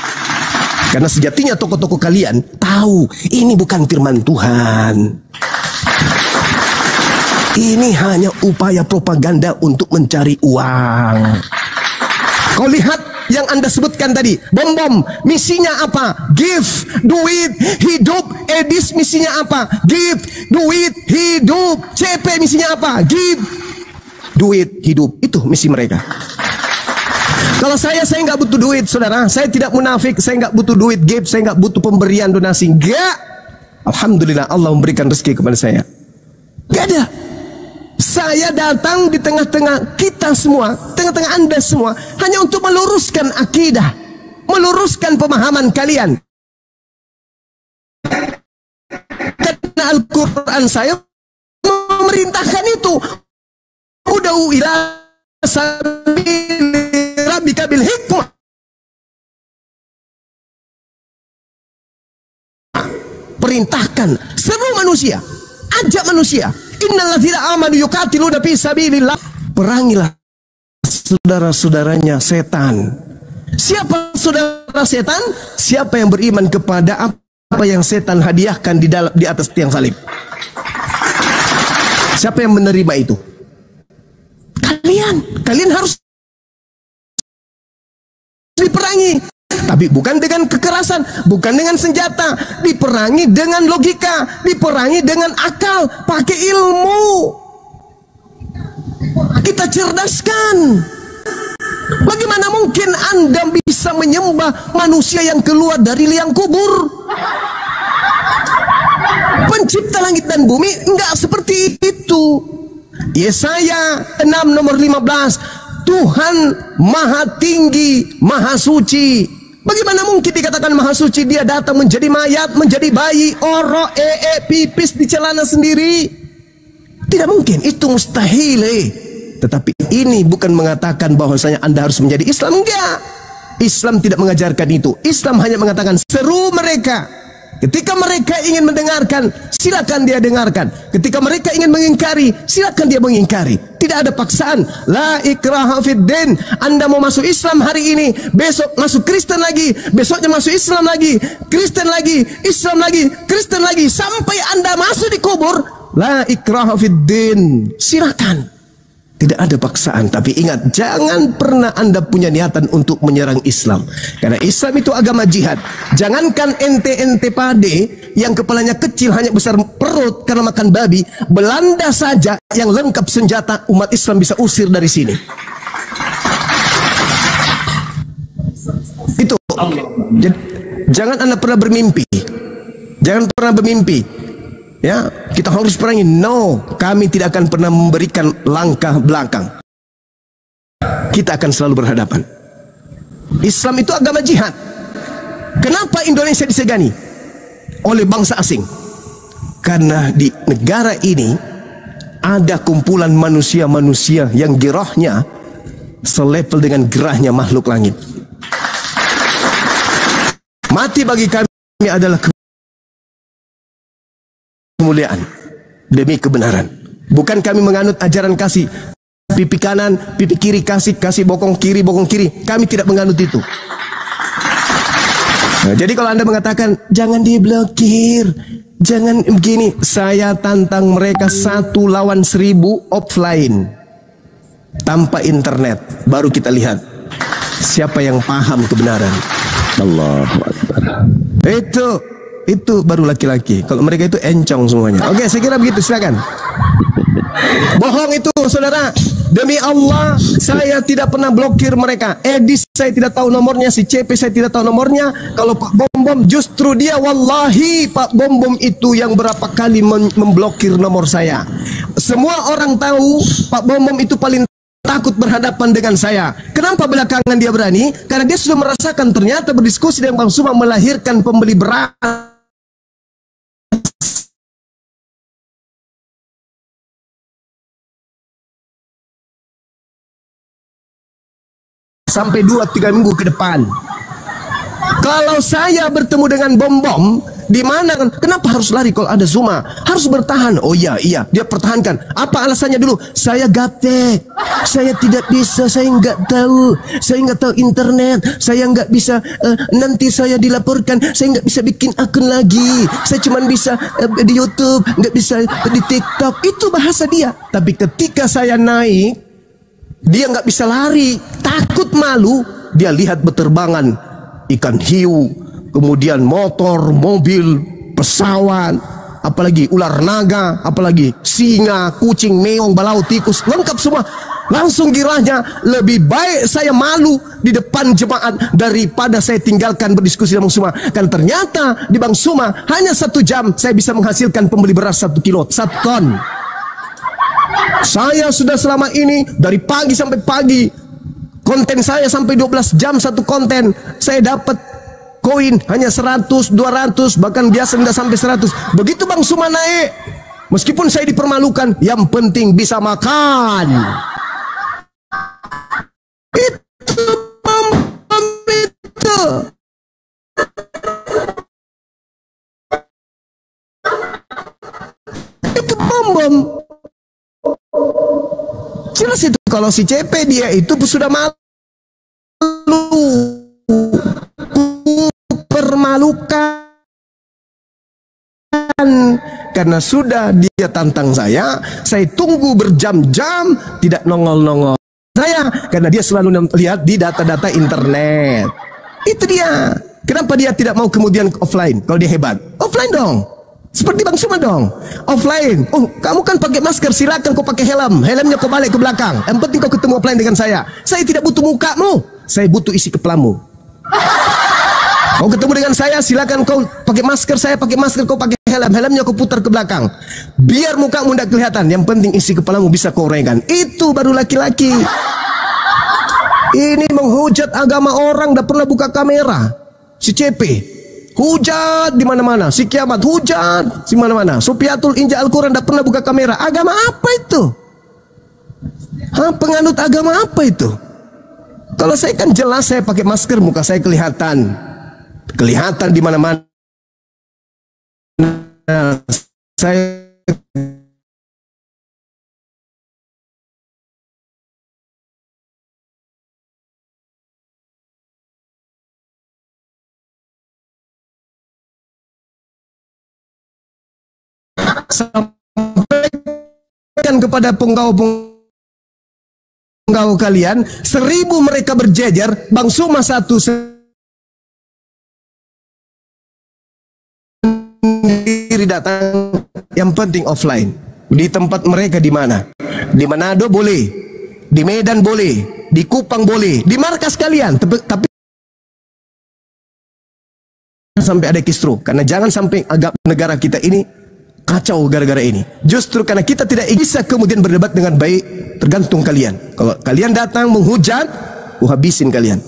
Karena sejatinya tokoh-tokoh kalian tahu ini bukan firman Tuhan. Ini hanya upaya propaganda untuk mencari uang. Kau lihat yang Anda sebutkan tadi, bom-bom, misinya apa? Give, duit, hidup. Edis misinya apa? Give, duit, hidup. CP misinya apa? Give, duit, hidup. Itu misi mereka. Kalau saya nggak butuh duit, saudara. Saya tidak munafik. Saya nggak butuh duit, give. Saya nggak butuh pemberian donasi. Enggak. Alhamdulillah Allah memberikan rezeki kepada saya. Gak ada. Saya datang di tengah-tengah kita semua, tengah-tengah Anda semua, hanya untuk meluruskan akidah, meluruskan pemahaman kalian. Karena Al-Quran saya memerintahkan itu. Ud'u ila sabili rabbika bil hikmah. Perintahkan seru manusia, ajak manusia. Innalladzina amanu yuqatiluna fi sabilillah. Perangilah saudara-saudaranya setan. Siapa saudara setan? Siapa yang beriman kepada apa yang setan hadiahkan di atas tiang salib. Siapa yang menerima itu? Kalian harus diperangi. Tapi bukan dengan kekerasan, bukan dengan senjata, diperangi dengan logika, diperangi dengan akal, pakai ilmu. Kita cerdaskan. Bagaimana mungkin Anda bisa menyembah manusia yang keluar dari liang kubur? Pencipta langit dan bumi enggak seperti itu. Yesaya 6 nomor 15. Tuhan maha tinggi, maha suci. Bagaimana mungkin dikatakan maha suci? Dia datang menjadi mayat, menjadi bayi, orok, pipis di celana sendiri. Tidak mungkin, itu mustahil. Tetapi ini bukan mengatakan bahwasanya Anda harus menjadi Islam. Enggak. Islam tidak mengajarkan itu. Islam hanya mengatakan seru mereka. Ketika mereka ingin mendengarkan, silakan dia dengarkan. Ketika mereka ingin mengingkari, silakan dia mengingkari. Tidak ada paksaan. La ikraha fid din. Anda mau masuk Islam hari ini, besok masuk Kristen lagi, besoknya masuk Islam lagi, Kristen lagi, Islam lagi, Kristen lagi, sampai Anda masuk di kubur. La ikraha fid din. Silakan. Tidak ada paksaan. Tapi ingat, jangan pernah Anda punya niatan untuk menyerang Islam. Karena Islam itu agama jihad. Jangankan ente-ente pade yang kepalanya kecil hanya besar perut karena makan babi, Belanda saja yang lengkap senjata umat Islam bisa usir dari sini. Itu. Jangan Anda pernah bermimpi. Jangan pernah bermimpi. Ya, kita harus perangi. No, kami tidak akan pernah memberikan langkah belakang. Kita akan selalu berhadapan. Islam itu agama jihad. Kenapa Indonesia disegani oleh bangsa asing? Karena di negara ini ada kumpulan manusia-manusia yang gerahnya selevel dengan gerahnya makhluk langit. Mati bagi kami adalah kemuliaan demi kebenaran. Bukan kami menganut ajaran kasih pipi kanan, pipi kiri, kasih bokong kiri, bokong kiri. Kami tidak menganut itu. Nah, jadi kalau Anda mengatakan jangan diblokir, jangan begini, saya tantang mereka 1 lawan 1000 offline tanpa internet. Baru kita lihat siapa yang paham kebenaran. Allahu Akbar. Itu baru laki-laki. Kalau mereka itu encong semuanya. Oke, saya kira begitu. Silakan. Bohong itu, saudara. Demi Allah, saya tidak pernah blokir mereka. Edis saya tidak tahu nomornya, si CP saya tidak tahu nomornya. Kalau Pak Bom-Bom, justru dia, wallahi Pak Bom-Bom itu yang berapa kali memblokir nomor saya. Semua orang tahu Pak Bom-Bom itu paling takut berhadapan dengan saya. Kenapa belakangan dia berani? Karena dia sudah merasakan ternyata berdiskusi dengan Bang Suma melahirkan pembeli beras sampai 2-3 minggu ke depan. Kalau saya bertemu dengan Bom-Bom, Di mana kan? Kenapa harus lari kalau ada Zuma? Harus bertahan. Oh iya, dia pertahankan. Apa alasannya dulu? Saya gaptek. Saya tidak bisa, saya nggak tahu. Saya nggak tahu internet. Saya nggak bisa, nanti saya dilaporkan. Saya nggak bisa bikin akun lagi. Saya cuma bisa di YouTube, nggak bisa di TikTok. Itu bahasa dia. Tapi ketika saya naik, dia nggak bisa lari. Takut, malu. Dia lihat beterbangan ikan hiu, kemudian motor, mobil, pesawat, apalagi ular naga, apalagi singa, kucing, meong, balau, tikus, lengkap semua. Langsung girahnya, lebih baik saya malu di depan jemaat daripada saya tinggalkan berdiskusi dengan Bang Suma. Kan ternyata di Bang Suma hanya 1 jam saya bisa menghasilkan pembeli beras 1 kilo, 1 ton. Saya sudah selama ini dari pagi sampai pagi, konten saya sampai 12 jam satu konten, saya dapat koin hanya 100, 200, bahkan biasa tidak sampai 100. Begitu Bang Suma naik, meskipun saya dipermalukan, yang penting bisa makan. Itu itu. Itu bom. Jelas itu kalau si CP dia itu sudah malu, permalukan, karena sudah dia tantang saya tunggu berjam-jam tidak nongol-nongol saya, karena dia selalu lihat di data-data internet. Itu dia. Kenapa dia tidak mau kemudian offline? Kalau dia hebat, offline dong. Seperti Bang Suma dong, offline. Oh, kamu kan pakai masker, silakan kau pakai helm. Helmnya kau balik ke belakang. Yang penting kau ketemu offline dengan saya. Saya tidak butuh mukamu, saya butuh isi kepalamu. Kau ketemu dengan saya, silakan kau pakai masker, saya pakai masker, kau pakai helm. Helmnya kau putar ke belakang. Biar mukamu tidak kelihatan. Yang penting isi kepalamu bisa kau uraikan. Itu baru laki-laki. Ini menghujat agama orang, tidak pernah buka kamera. Si CP hujat di mana-mana, si Kiamat hujat di mana-mana, Supiatul Inja Al-Quran tidak pernah buka kamera. Agama apa itu? Penganut agama apa itu? Kalau saya kan jelas, saya pakai masker, muka saya kelihatan di mana-mana. Saya sampaikan kepada penggawa kalian, 1000 mereka berjejer, Bang Suma satu sendiri datang, yang penting offline. Di tempat mereka di mana? Di Manado boleh, di Medan boleh, di Kupang boleh, di markas kalian, tapi sampai ada kisru, karena jangan sampai agak negara kita ini kacau gara-gara ini. Justru karena kita tidak bisa kemudian berdebat dengan baik, tergantung kalian. Kalau kalian datang menghujat, habisin kalian.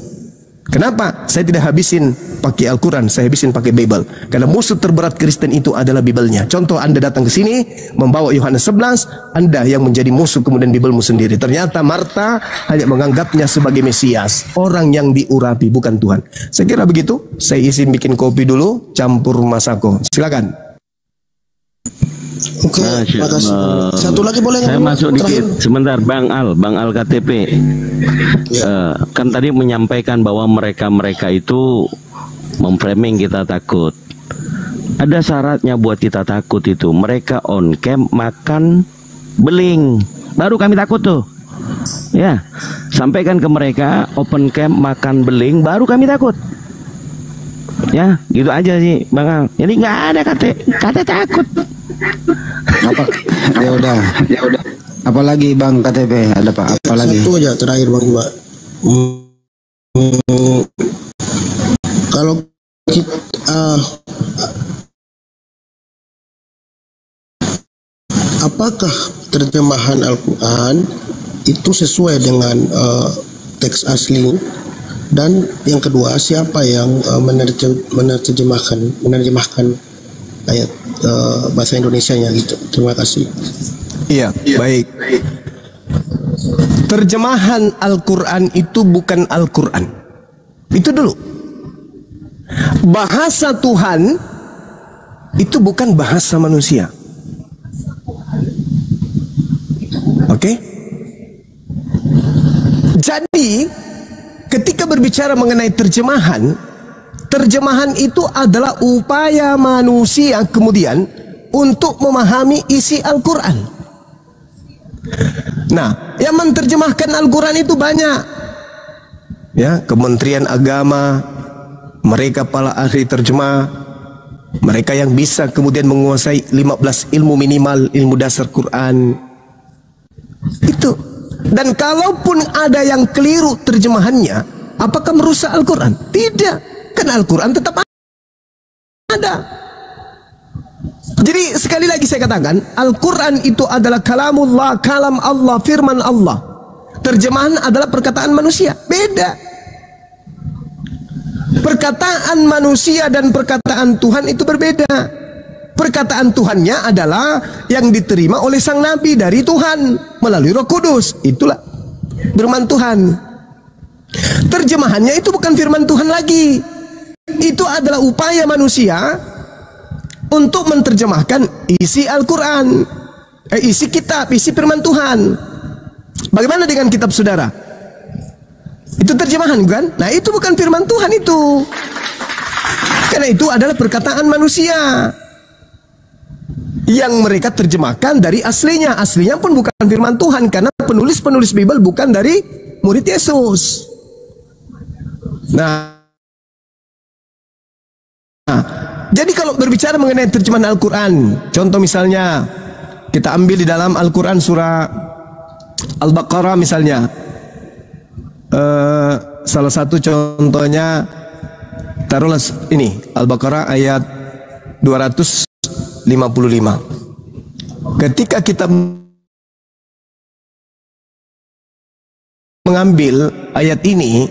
Kenapa? Saya tidak habisin pakai Al-Quran, saya habisin pakai Bible. Karena musuh terberat Kristen itu adalah Bible-nya. Contoh, Anda datang ke sini membawa Yohanes 11, Anda yang menjadi musuh kemudian Bible-mu sendiri. Ternyata Marta hanya menganggapnya sebagai Mesias, orang yang diurapi, bukan Tuhan. Saya kira begitu. Saya izin bikin kopi dulu, campur masako. Silakan. Oke, makasih. Satu lagi boleh? Saya masuk dikit sebentar, Bang Al KTP. Ya. Kan tadi menyampaikan bahwa mereka itu memframing kita takut. Ada syaratnya buat kita takut itu. Mereka on cam makan beling, baru kami takut tuh. Ya, sampaikan ke mereka open cam makan beling, baru kami takut. Ya, gitu aja sih, Bang Al. Jadi nggak ada kata takut. Apa? Ya udah. Apalagi Bang KTP, ada Pak? Apalagi? Satu aja terakhir Bang Iba. Kalau kita, apakah terjemahan Al-Quran itu sesuai dengan teks asli? Dan yang kedua, siapa yang menerjemahkan ayat bahasa Indonesianya gitu. Terima kasih. Iya, baik. Terjemahan Al-Quran itu bukan Al-Quran. Itu dulu. Bahasa Tuhan itu bukan bahasa manusia. Oke? Jadi ketika berbicara mengenai terjemahan, terjemahan itu adalah upaya manusia kemudian untuk memahami isi Al-Quran. Nah, yang menerjemahkan Al-Quran itu banyak. Ya, Kementerian Agama, mereka para ahli terjemah, mereka yang bisa kemudian menguasai 15 ilmu minimal, ilmu dasar Quran. Itu. Dan kalaupun ada yang keliru terjemahannya, apakah merusak Al-Quran? Tidak. Kan Al-Quran tetap ada. Jadi sekali lagi saya katakan, Al-Quran itu adalah kalamullah, kalam Allah, firman Allah. Terjemahan adalah perkataan manusia. Beda. Perkataan manusia dan perkataan Tuhan itu berbeda. Perkataan Tuhannya adalah yang diterima oleh sang Nabi dari Tuhan melalui Roh Kudus. Itulah firman Tuhan. Terjemahannya itu bukan firman Tuhan lagi. Itu adalah upaya manusia untuk menerjemahkan isi Al-Quran, isi kitab, isi firman Tuhan. Bagaimana dengan kitab saudara? Itu terjemahan bukan? Nah itu bukan firman Tuhan itu. Karena itu adalah perkataan manusia yang mereka terjemahkan dari aslinya. Aslinya pun bukan firman Tuhan, karena penulis-penulis Bible bukan dari murid Yesus. Nah, jadi kalau berbicara mengenai terjemahan Al-Quran, contoh misalnya kita ambil di dalam Al-Quran surah Al-Baqarah misalnya, salah satu contohnya taruhlah ini Al-Baqarah ayat 255. Ketika kita mengambil ayat ini,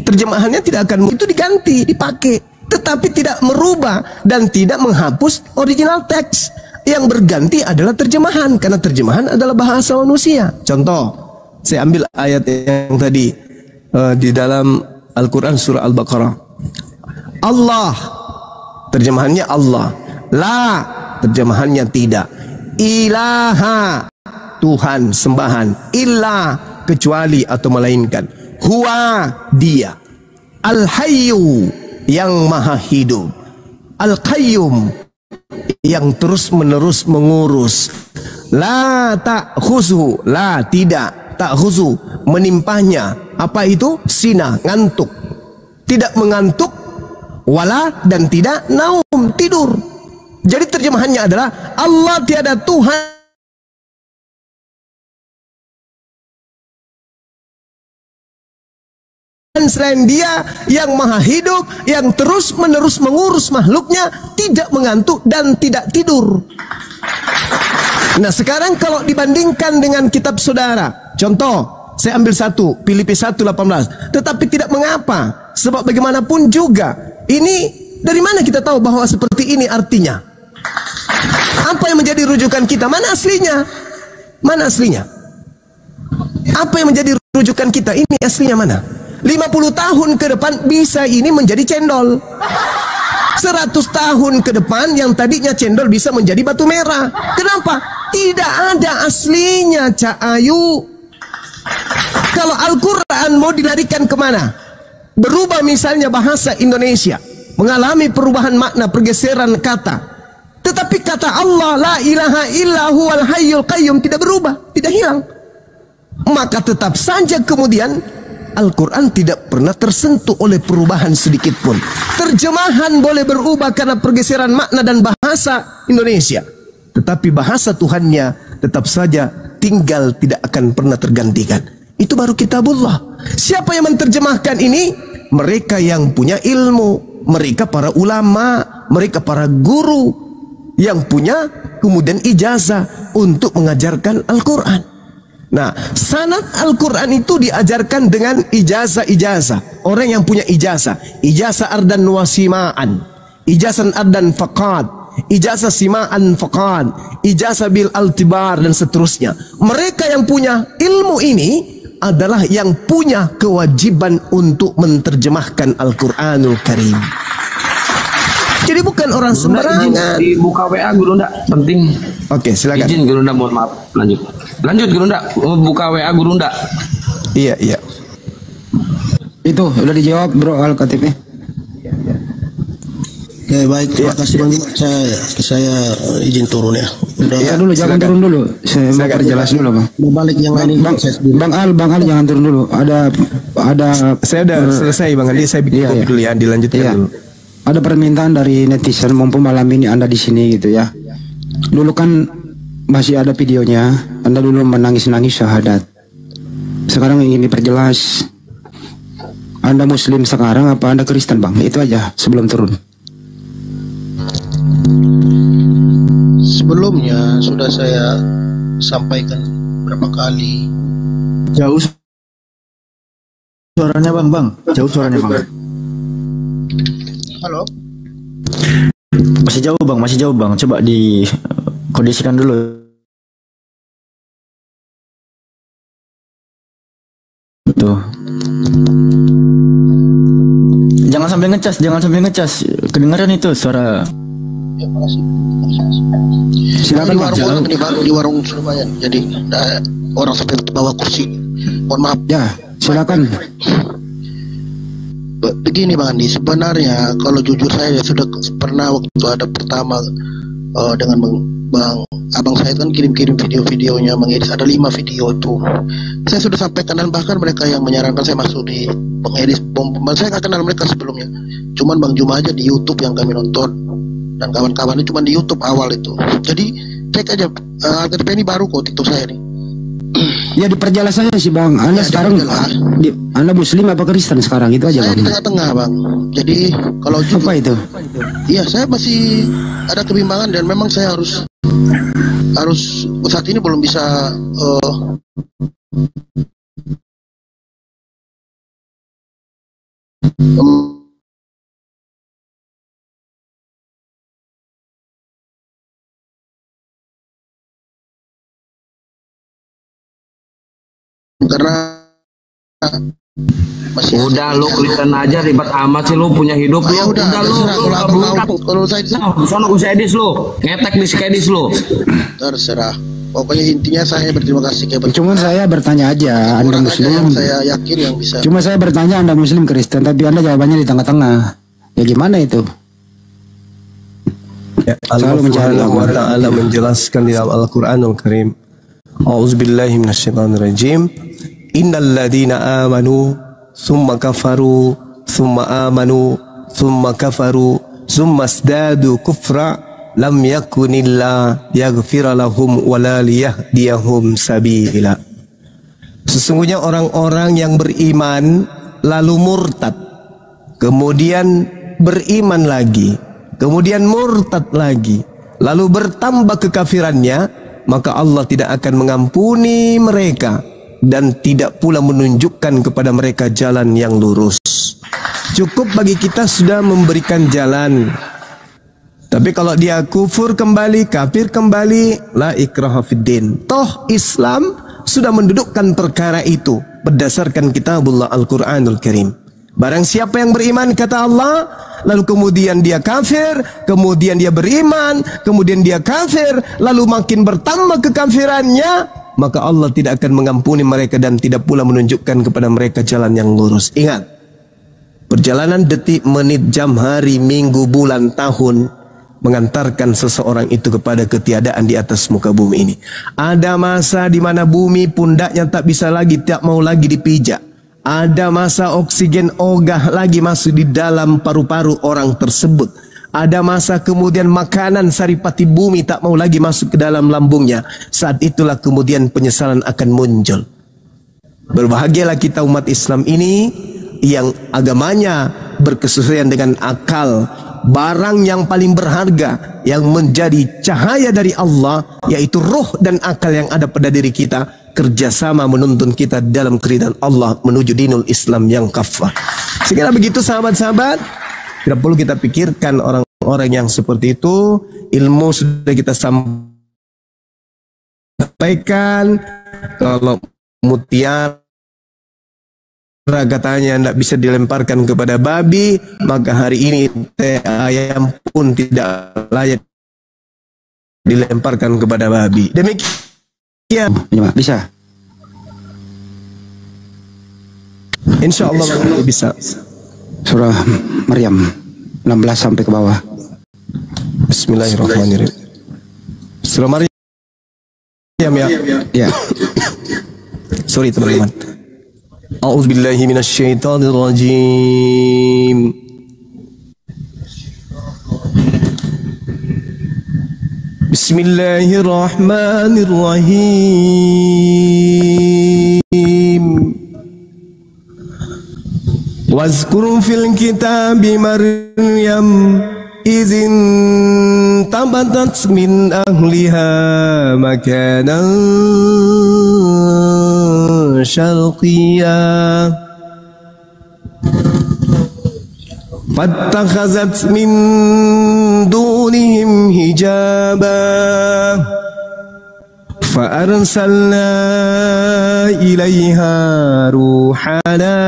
terjemahannya tidak akan itu diganti, dipakai, tetapi tidak merubah dan tidak menghapus original teks. Yang berganti adalah terjemahan, karena terjemahan adalah bahasa manusia. Contoh, saya ambil ayat yang tadi di dalam Al-Quran surah Al-Baqarah. Allah, terjemahannya Allah. La, terjemahannya tidak. Ilaha, Tuhan, sembahan. Illa, kecuali atau melainkan. Huwa, dia. Al-Hayyu, yang maha hidup. Al-Qayyum, yang terus menerus mengurus. La ta'khuzu, la tidak, ta'khuzu, menimpahnya. Apa itu? Sina, ngantuk. Tidak mengantuk, wala, dan tidak naum, tidur. Jadi terjemahannya adalah Allah tiada Tuhan selain Dia yang maha hidup, yang terus menerus mengurus makhluknya, tidak mengantuk dan tidak tidur. Nah sekarang kalau dibandingkan dengan kitab saudara, contoh saya ambil satu, Filipi 1:18. Tetapi tidak mengapa, sebab bagaimanapun juga ini, dari mana kita tahu bahwa seperti ini artinya? Apa yang menjadi rujukan kita? Mana aslinya? Mana aslinya? Apa yang menjadi rujukan kita? Ini aslinya mana? 50 tahun ke depan bisa ini menjadi cendol. 100 tahun ke depan yang tadinya cendol bisa menjadi batu merah. Kenapa? Tidak ada aslinya, Cak Ayu. Kalau Al-Quran mau dilarikan kemana? Berubah misalnya bahasa Indonesia, mengalami perubahan makna, pergeseran kata. Tetapi kata Allah, la ilaha illa huwal hayyul qayyum, tidak berubah, tidak hilang. Maka tetap saja kemudian Al-Quran tidak pernah tersentuh oleh perubahan sedikit pun. Terjemahan boleh berubah karena pergeseran makna dan bahasa Indonesia, tetapi bahasa Tuhannya tetap saja tinggal, tidak akan pernah tergantikan. Itu baru kitabullah. Siapa yang menerjemahkan ini? Mereka yang punya ilmu, mereka para ulama, mereka para guru yang punya kemudian ijazah untuk mengajarkan Al-Quran. Nah, sanad Al-Quran itu diajarkan dengan ijazah-ijazah. Orang yang punya ijazah, ijazah ardan wasima'an, ijazah ardan faqad, ijazah sima'an faqad, ijazah bil altibar, dan seterusnya. Mereka yang punya ilmu ini adalah yang punya kewajiban untuk menerjemahkan Al-Quranul Karim. Jadi bukan orang sembarangan. Dibuka WA Gurunda, penting. Oke, silakan. Izin Gurunda, mohon maaf. Lanjut Gurunda, buka WA Gurunda. Iya. Itu udah dijawab bro Al KTP. Ya baik, terima kasih Bang. Saya izin turun ya. Udah. Ya dulu, jangan turun dulu. Saya mau perjelas dulu Bang. Mau balik yang lain. Bang Al jangan turun dulu. Ada. Saya udah selesai Bang Andi, saya bikin kopi dulu ya, dilanjutkan dulu. Ada permintaan dari netizen mumpung malam ini Anda di sini gitu ya. Dulu kan masih ada videonya, Anda dulu menangis-nangis syahadat. Sekarang ingin diperjelas. Anda Muslim sekarang apa Anda Kristen Bang? Itu aja sebelum turun. Sebelumnya sudah saya sampaikan berapa kali. Jauh suaranya Bang. Jauh suaranya Bang. Halo. Masih jauh Bang. Coba dikondisikan dulu. Tuh. Jangan sampai ngecas. Kedengaran itu suara. Ya, makasih. Silakan di warung Surabaya. Jadi orang sampai bawa kursi. Mohon maaf. Ya, silakan. Begini Bang Andi, sebenarnya kalau jujur saya sudah pernah waktu ada pertama dengan Bang Abang saya kan kirim-kirim video-videonya mengedit, ada 5 video itu. Saya sudah sampaikan dan bahkan mereka yang menyarankan saya masuk di pengedit bom. Saya nggak kenal mereka sebelumnya. Cuman Bang Juma aja di YouTube yang kami nonton dan kawan-kawannya cuma di YouTube awal itu. Jadi cek aja KTP ini baru kok TikTok saya nih. Ya diperjelas saja sih Bang. Anda sekarang Anda Muslim apa Kristen sekarang itu aja Saya Bang. di tengah-tengah Bang. Jadi kalau apa itu? Iya saya masih ada kebimbangan dan memang saya harus saat ini belum bisa karena masih Udah lu Kristen aja ribet amat sih lu, punya hidup lu. Udah lu kalau saya sono ku sedis lu, ngetek di sedis lu. terserah. Pokoknya intinya saya berterima kasih kepada Cuma saya bertanya aja, Anda Muslim. Saya yakin yang bisa. Cuma saya bertanya Anda Muslim Kristen, tapi Anda jawabannya di tengah-tengah. Ya gimana itu? Ya, Allah Subhanahu wa ta'ala menjelaskan di dalam Al-Quranul Karim. A'udzubillahi minasyaitonirrajim. Innal ladzina amanu summa kafaru summa amanu summa kafaru summa isdadu kufra lam yakunillah yaghfira lahum wala liyahdiyahum sabila. Sesungguhnya orang-orang yang beriman lalu murtad, kemudian beriman lagi, kemudian murtad lagi, lalu bertambah kekafirannya, maka Allah tidak akan mengampuni mereka dan tidak pula menunjukkan kepada mereka jalan yang lurus. Cukup bagi kita sudah memberikan jalan. Tapi kalau dia kufur kembali, kafir kembali, la ikraha fiddin. Toh Islam sudah mendudukkan perkara itu berdasarkan kitabullah Al-Quranul Karim. Barang siapa yang beriman kata Allah, lalu kemudian dia kafir, kemudian dia beriman, kemudian dia kafir, lalu makin bertambah kekafirannya, maka Allah tidak akan mengampuni mereka dan tidak pula menunjukkan kepada mereka jalan yang lurus. Ingat, perjalanan detik, menit, jam, hari, minggu, bulan, tahun mengantarkan seseorang itu kepada ketiadaan di atas muka bumi ini. Ada masa di mana bumi pundaknya tak bisa lagi, tak mau lagi dipijak. Ada masa oksigen ogah lagi masuk di dalam paru-paru orang tersebut. Ada masa kemudian makanan saripati bumi tak mau lagi masuk ke dalam lambungnya. Saat itulah kemudian penyesalan akan muncul. Berbahagialah kita umat Islam ini yang agamanya berkesesuaian dengan akal. Barang yang paling berharga yang menjadi cahaya dari Allah, yaitu roh dan akal yang ada pada diri kita, kerjasama menuntun kita dalam keridhaan Allah menuju dinul Islam yang kafah. Sekiranya begitu sahabat-sahabat, tidak perlu kita pikirkan orang-orang yang seperti itu. Ilmu sudah kita sampaikan. Kalau mutiara katanya tidak bisa dilemparkan kepada babi, maka hari ini teh ayam pun tidak layak dilemparkan kepada babi. Demikian. Bisa. Insya Allah bisa. Surah Maryam 16 sampai ke bawah. Bismillahirrahmanirrahim. Surah Maryam ya. Ya. Sorry teman-teman. A'udzubillahi minasyaitonirrajim. Bismillahirrahmanirrahim. Wazkur fil kitabi Maryam izin tabatat min ahliha makanan syarqiyya fattakhazat min dunihim hijaba فأرسلنا إليها روحنا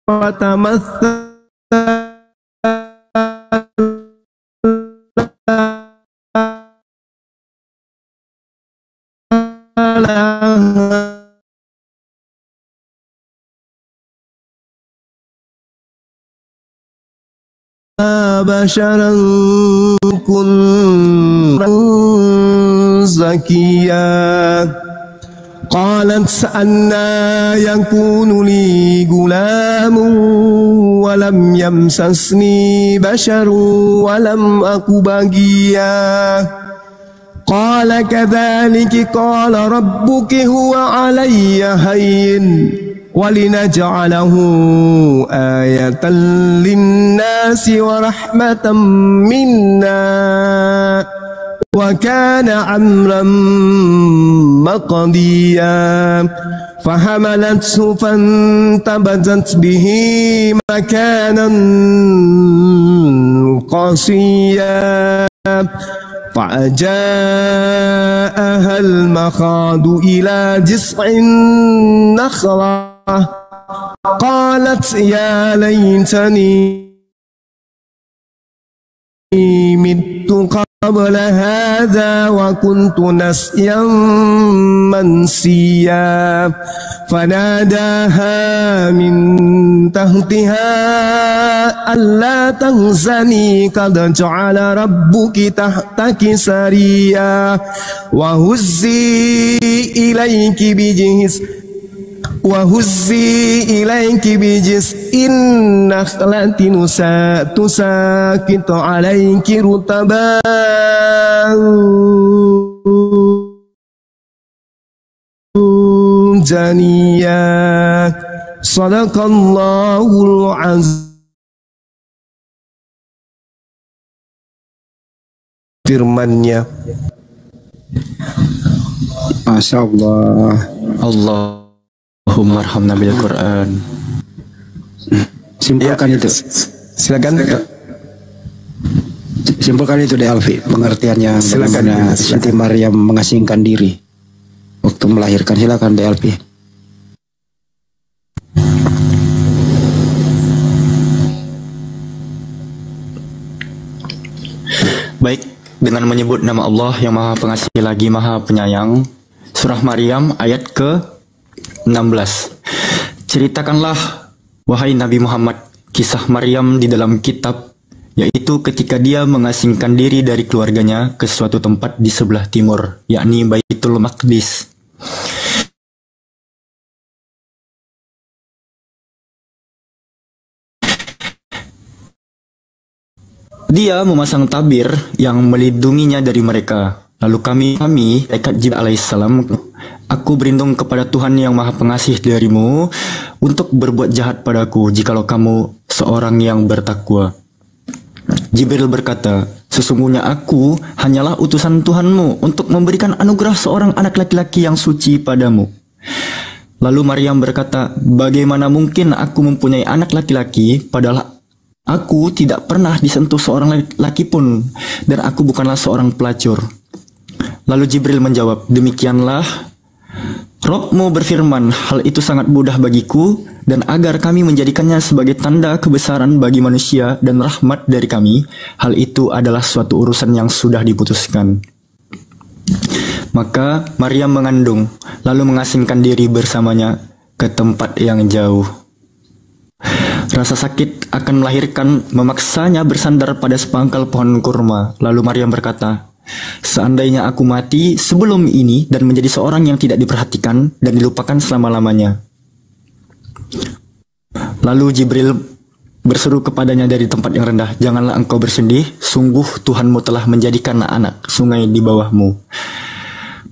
فتمثل بشرا كنا زكيا قالت أنى يكون لي غلام ولم يمسسني بشر ولم أك بغيا قال كذلك قال ربك هو علي هين ولنجعله آية للناس ورحمة منا وكان أمرا مقضيا فحملته فانتبذت به مكانا قصيا فأجاءها المخاض إلى جذع النخلة قالت يا ليتني مت قبل هذا وكنت نسيا منسيا فناداها من تحتها ألا تحزني قد جعل ربك تحتك سريا وهزي إليك بجزء النخلة تساقط عليك رطبا جنيا صدق الله العظيم. Firman-Nya. Masya Allah. Allahumma arhamna bil Quran. Simpulkan itu. Silakan. Simpulkan itu deh Alfi, pengertiannya Silakan. bagaimana Siti Maryam mengasingkan diri waktu melahirkan. Silakan deh Alfi. Baik, dengan menyebut nama Allah yang Maha Pengasih lagi Maha Penyayang. Surah Maryam ayat ke-16. Ceritakanlah wahai Nabi Muhammad kisah Maryam di dalam kitab, yaitu ketika dia mengasingkan diri dari keluarganya ke suatu tempat di sebelah timur, yakni Baitul Maqdis. Dia memasang tabir yang melindunginya dari mereka. Lalu kami malaikat Jibril alaihissalam, aku berlindung kepada Tuhan yang Maha Pengasih darimu untuk berbuat jahat padaku jikalau kamu seorang yang bertakwa. Jibril berkata, sesungguhnya aku hanyalah utusan Tuhanmu untuk memberikan anugerah seorang anak laki-laki yang suci padamu. Lalu Maryam berkata, bagaimana mungkin aku mempunyai anak laki-laki padahal Aku tidak pernah disentuh seorang laki pun, dan aku bukanlah seorang pelacur. Lalu Jibril menjawab, demikianlah Rabbmu berfirman, hal itu sangat mudah bagiku, dan agar kami menjadikannya sebagai tanda kebesaran bagi manusia dan rahmat dari kami, hal itu adalah suatu urusan yang sudah diputuskan. Maka Maryam mengandung, lalu mengasingkan diri bersamanya ke tempat yang jauh. Rasa sakit akan melahirkan memaksanya bersandar pada sepangkal pohon kurma. Lalu Maryam berkata, seandainya aku mati sebelum ini dan menjadi seorang yang tidak diperhatikan dan dilupakan selama-lamanya. Lalu Jibril berseru kepadanya dari tempat yang rendah, janganlah engkau bersedih, sungguh Tuhanmu telah menjadikan anak sungai di bawahmu.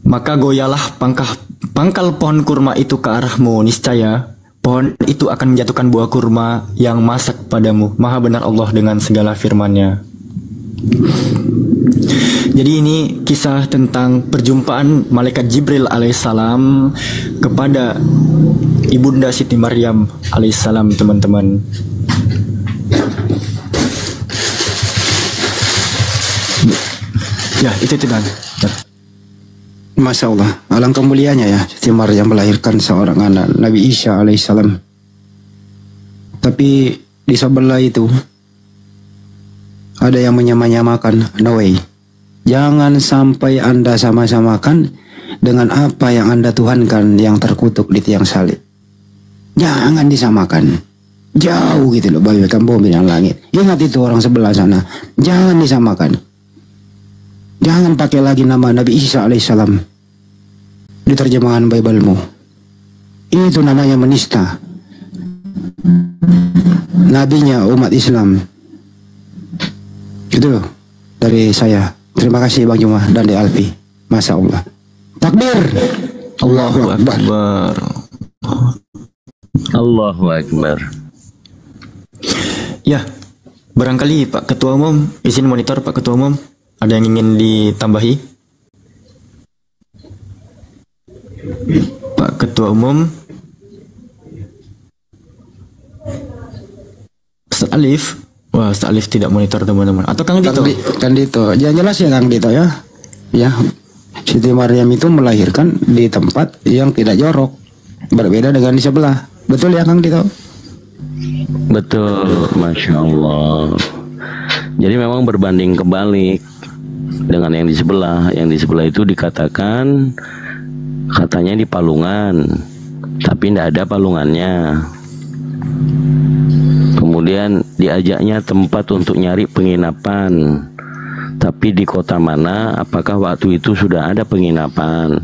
Maka goyalah pangkal pohon kurma itu ke arahmu, niscaya pohon itu akan menjatuhkan buah kurma yang masak padamu. Maha benar Allah dengan segala firman-Nya. Jadi ini kisah tentang perjumpaan malaikat Jibril alaihissalam kepada Ibunda Siti Maryam alaihissalam, teman-teman. Ya, itu dan. Masya Allah, alangkah mulianya ya Siti Maryam melahirkan seorang anak, Nabi Isa alaihissalam. Tapi di sebelah itu ada yang menyamakan, no way. Jangan sampai Anda sama-samakan dengan apa yang Anda tuhankan yang terkutuk di tiang salib. Jangan disamakan. Jauh gitu loh, bagaikan bumi dan langit. Ingat itu orang sebelah sana. Jangan disamakan. Jangan pakai lagi nama Nabi Isa alaihissalam di terjemahan Bible-mu. Itu namanya menista. Nabinya umat Islam. Itu dari saya. Terima kasih Bang Juma dan De Alfi. Masya Allah. Takbir. Allahu Akbar. Allahu Akbar. Ya, barangkali Pak Ketua Umum, izin monitor Pak Ketua Umum, ada yang ingin ditambahi? Pak Ketua Umum. Ustaz Alif. Wah, Ustaz Alif tidak monitor, teman-teman. Atau Kang Dito? Kang Dito. Yang jelas ya Kang Dito ya. Ya, Siti Maryam itu melahirkan di tempat yang tidak jorok. Berbeda dengan di sebelah. Betul ya Kang Dito? Betul, Masya Allah. Jadi memang berbanding kebalik dengan yang di sebelah. Yang di sebelah itu dikatakan katanya di palungan, tapi tidak ada palungannya. Kemudian diajaknya tempat untuk nyari penginapan, tapi di kota mana, apakah waktu itu sudah ada penginapan.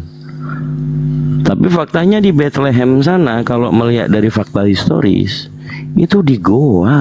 Tapi faktanya di Bethlehem sana, kalau melihat dari fakta historis, itu di goa.